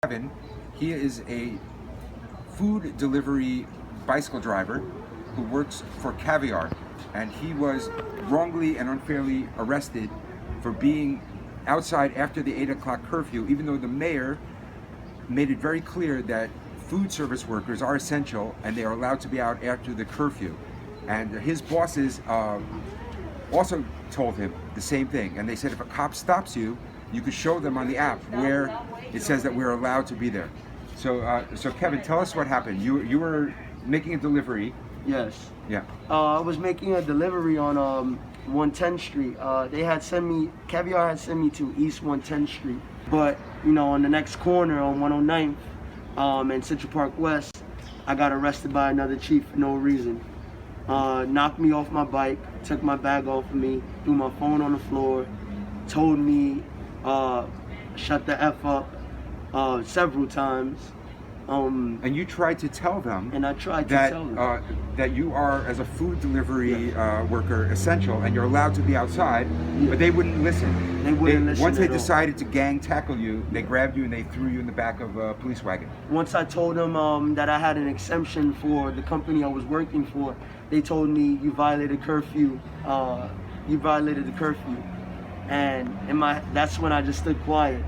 Kevin. He is a food delivery bicycle driver who works for Caviar, and he was wrongly and unfairly arrested for being outside after the 8 o'clock curfew, even though the mayor made it very clear that food service workers are essential and they are allowed to be out after the curfew. And his bosses also told him the same thing, and they said if a cop stops you, you could show them on the app where it says that we're allowed to be there. So Kevin, tell us what happened. You were making a delivery. Yes. Yeah. I was making a delivery on 110th Street. Caviar had sent me to East 110th Street, but on the next corner on 109th and Central Park West, I got arrested by another chief for no reason. Knocked me off my bike, took my bag off of me, threw my phone on the floor, told me shut the F up several times. And you tried to tell them and I tried to tell them that you are, as a food delivery worker, essential, and you're allowed to be outside, but they wouldn't listen. They wouldn't listen. Once they decided to gang tackle you, they grabbed you and they threw you in the back of a police wagon. Once I told them that I had an exemption for the company I was working for, they told me you violated curfew. You violated the curfew, and that's when I just stood quiet.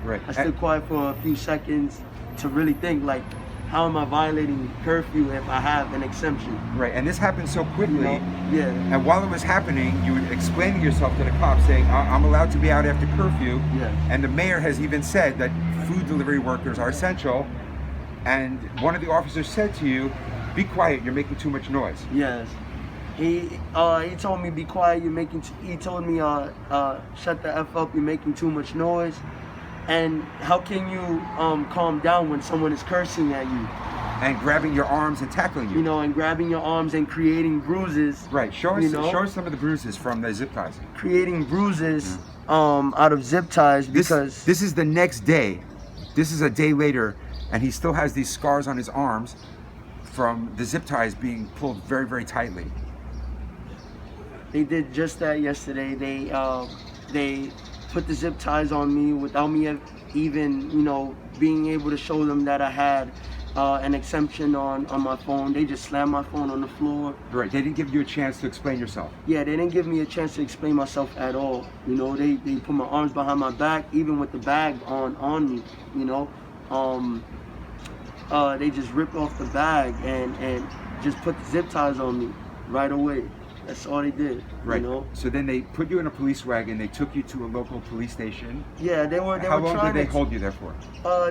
Right. I stood quiet for a few seconds to really think, like, how am I violating curfew if I have an exemption? Right, and this happened so quickly. Yeah. And while it was happening, you were explaining yourself to the cops, saying, I'm allowed to be out after curfew. Yeah. And the mayor has even said that food delivery workers are essential. And one of the officers said to you, be quiet, you're making too much noise. Yes. He told me, be quiet, he told me, shut the F up, you're making too much noise. And how can you calm down when someone is cursing at you? And grabbing your arms and tackling you. And grabbing your arms and creating bruises. Right, show us some of the bruises from the zip ties. Creating bruises out of zip ties because... This is the next day. This is a day later, and he still has these scars on his arms from the zip ties being pulled very, very tightly. They did just that yesterday. They put the zip ties on me without me even, being able to show them that I had an exemption on my phone. They just slammed my phone on the floor. Right, they didn't give you a chance to explain yourself. Yeah, they didn't give me a chance to explain myself at all. They put my arms behind my back, even with the bag on me, They just ripped off the bag and just put the zip ties on me right away. That's all they did. Right. So then they put you in a police wagon. They took you to a local police station. Yeah, they were. How long did they hold you there for?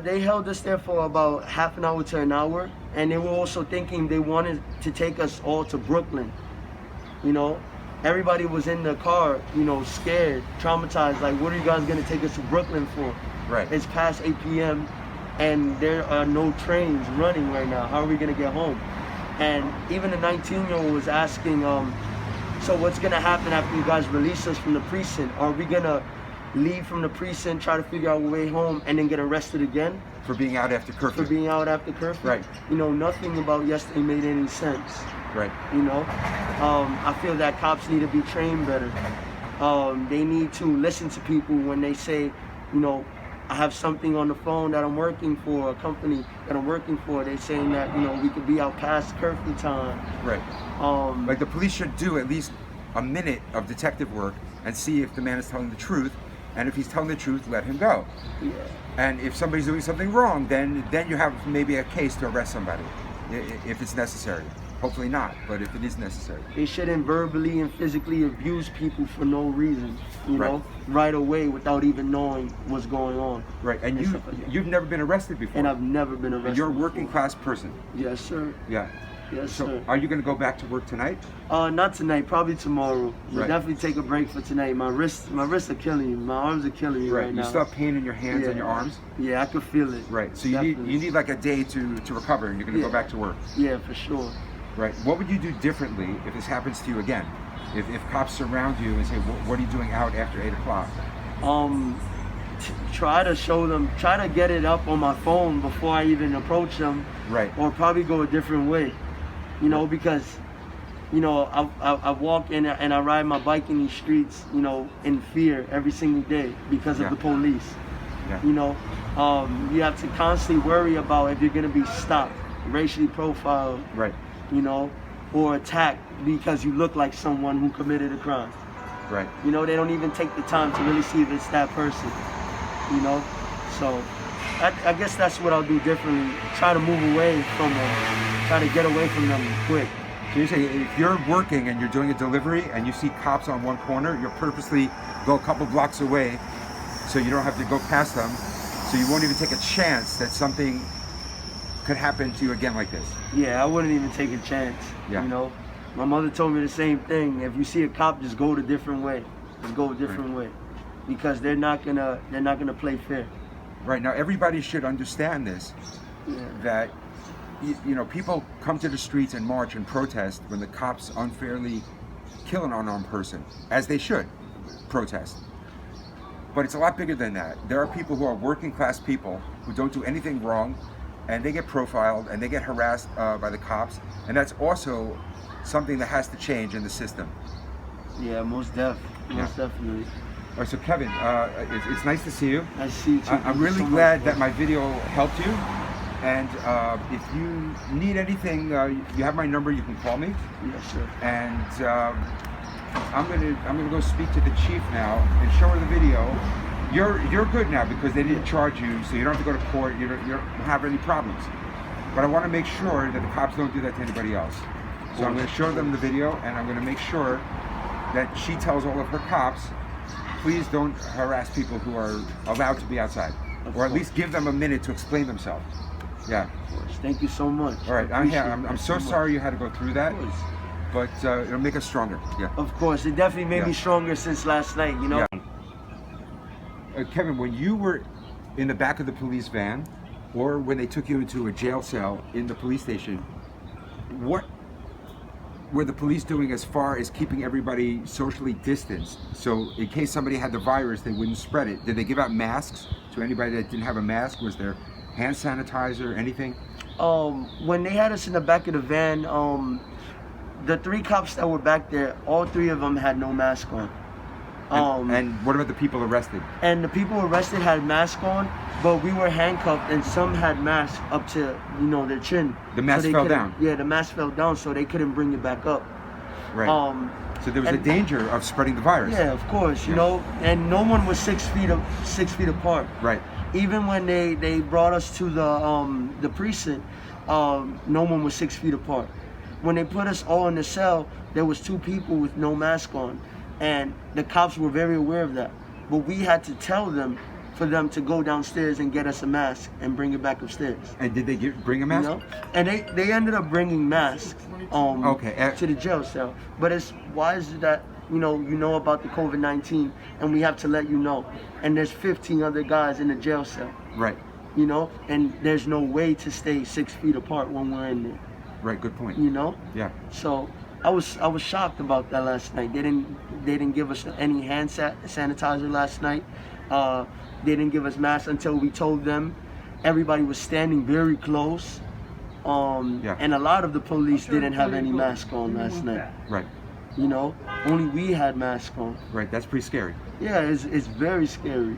They held us there for about half an hour to an hour, and they were also thinking they wanted to take us all to Brooklyn. Everybody was in the car, scared, traumatized. Like, what are you guys gonna take us to Brooklyn for? Right. It's past 8 p.m. and there are no trains running right now. How are we gonna get home? And even the 19-year-old was asking, so what's gonna happen after you guys release us from the precinct? Are we gonna leave from the precinct, try to figure out a way home, and then get arrested again? For being out after curfew. For being out after curfew? Right. Nothing about yesterday made any sense. Right. I feel that cops need to be trained better. They need to listen to people when they say, I have something on the phone that I'm working for, a company that I'm working for. They're saying that, we could be out past curfew time. Right. Like the police should do at least a minute of detective work and see if the man is telling the truth. And if he's telling the truth, let him go. Yeah. And if somebody's doing something wrong, then you have maybe a case to arrest somebody, if it's necessary. Hopefully not, but if it is necessary. They shouldn't verbally and physically abuse people for no reason, right. Right away without even knowing what's going on. Right, and you've never been arrested before. And I've never been arrested. And you're a working class person. Yes, sir. Yeah. Yes, so sir. Are you going to go back to work tonight? Not tonight, probably tomorrow. Right. Definitely take a break for tonight. My wrists are killing me. My arms are killing me right now. You still have pain in your hands and your arms? Yeah, I can feel it. Right, so you need like a day to recover, and you're going to go back to work. Yeah, for sure. Right. What would you do differently if this happens to you again? If cops surround you and say, what are you doing out after 8 o'clock? Try to get it up on my phone before I even approach them. Right. Or probably go a different way. Because, I walk in and I ride my bike in these streets, in fear every single day because of the police. Yeah. You know, you have to constantly worry about if you're gonna be stopped, racially profiled, Right. you know, or attacked because you look like someone who committed a crime. Right. You know, they don't even take the time to really see if it's that person. You know, so I guess that's what I'll do differently. Try to move away from them. Try to get away from them quick. So you say if you're working and you're doing a delivery and you see cops on one corner, you'll purposely go a couple blocks away so you don't have to go past them, so you won't even take a chance that something could happen to you again like this. Yeah, I wouldn't even take a chance. Yeah. You know, my mother told me the same thing. If you see a cop, just go a different way. Just go a different way, because they're not gonna play fair. Right. Now everybody should understand this, Yeah. that you know, people come to the streets and march and protest when the cops unfairly kill an unarmed person, as they should protest. But it's a lot bigger than that. There are people who are working class people who don't do anything wrong, and they get profiled and they get harassed by the cops, and that's also something that has to change in the system. Yeah, most definitely. All right, so Kevin, it's nice to see you. I see you too. I'm really glad that my video helped you. And if you need anything, you have my number. You can call me. Yes, sir. And I'm gonna go speak to the chief now and show her the video. You're good now because they didn't charge you, so you don't have to go to court. You don't have any problems. But I want to make sure that the cops don't do that to anybody else. So I'm going to show them the video, and I'm going to make sure that she tells all of her cops, please don't harass people who are allowed to be outside, or at least give them a minute to explain themselves. Yeah. Of course. Thank you so much. All right. I'm so sorry you had to go through that, Of course. but it'll make us stronger. Yeah. Of course. It definitely made me stronger since last night, you know? Yeah. Kevin, when you were in the back of the police van, or when they took you into a jail cell in the police station, what were the police doing as far as keeping everybody socially distanced? So in case somebody had the virus, they wouldn't spread it. Did they give out masks to anybody that didn't have a mask? Was there hand sanitizer, anything? When they had us in the back of the van, the 3 cops that were back there, all 3 of them had no mask on. And what about the people arrested? And the people arrested had masks on, but we were handcuffed, and some had masks up to, you know, their chin. The mask they fell couldn't- down? Yeah, the mask fell down, so they couldn't bring it back up. Right. So there was a danger of spreading the virus. Yeah, of course, you know, and no one was 6 feet apart. Right. Even when they brought us to the precinct, no one was 6 feet apart. When they put us all in the cell, there was 2 people with no mask on, and the cops were very aware of that. But we had to tell them for them to go downstairs and get us a mask and bring it back upstairs. And did they bring a mask? You know? And they ended up bringing masks to the jail cell. But why is it that you know about the COVID-19 and we have to let you know? And there's 15 other guys in the jail cell. Right. You know, and there's no way to stay 6 feet apart when we're in there. Right. Good point. You know. Yeah. So I was shocked about that last night. They didn't give us any hand sanitizer last night. They didn't give us masks until we told them. Everybody was standing very close. And a lot of the police didn't have any mask on last night. Right. You know, only we had masks on. Right. That's pretty scary. Yeah, it's very scary.